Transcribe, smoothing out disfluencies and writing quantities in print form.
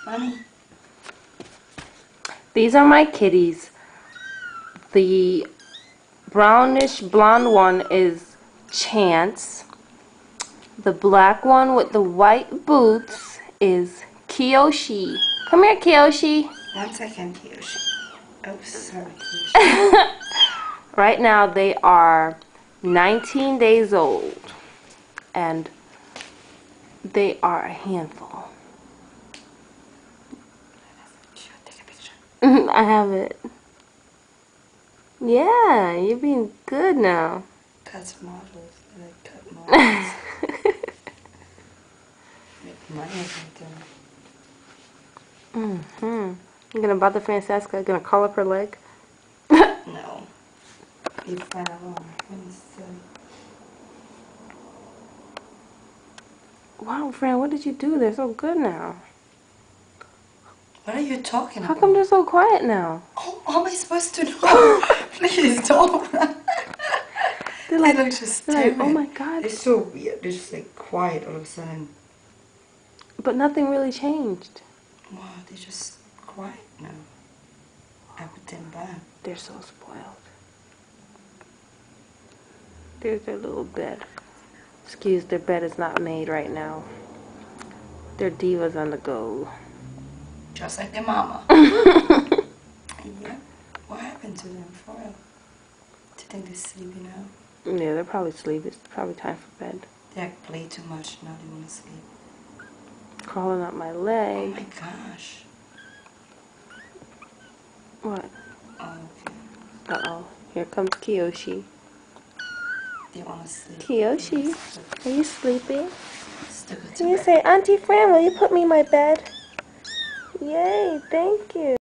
Mommy. These are my kitties. The brownish blonde one is Chance. The black one with the white boots is Kiyoshi. Come here, Kiyoshi. 1 second, Kiyoshi. Oh, sorry, Kiyoshi. Right now they are 19 days old and they are a handful. Take a picture. I have it. Yeah, you're being good now. Cut models. Like cut models. Make money or something. You're gonna bother Francesca? Gonna call up her leg? No. You find alone. Wow, Fran, what did you do? They're so good now. What are you talking How about? come they're so quiet now? Oh, how am I supposed to know? Please don't. They're like, just they're like, oh timid. my God. They're so weird. They're just like quiet all of a sudden. But nothing really changed. Wow, they're just quiet now. Everything bad. They're so spoiled. There's their little bed. Excuse, their bed is not made right now. They're divas on the go. Just like their mama. Yeah. What happened to them for real? Do you think they're sleepy now? Yeah, they're probably asleep. It's probably time for bed. They play too much. Now they want to sleep. Crawling up my Oh leg. my gosh. What? Oh, okay. Uh-oh. Here comes Kiyoshi. They want to sleep. Kiyoshi, are you sleeping? Stick it to Can you bed. say, Auntie Fran, will you put me in my bed? Yay, thank you.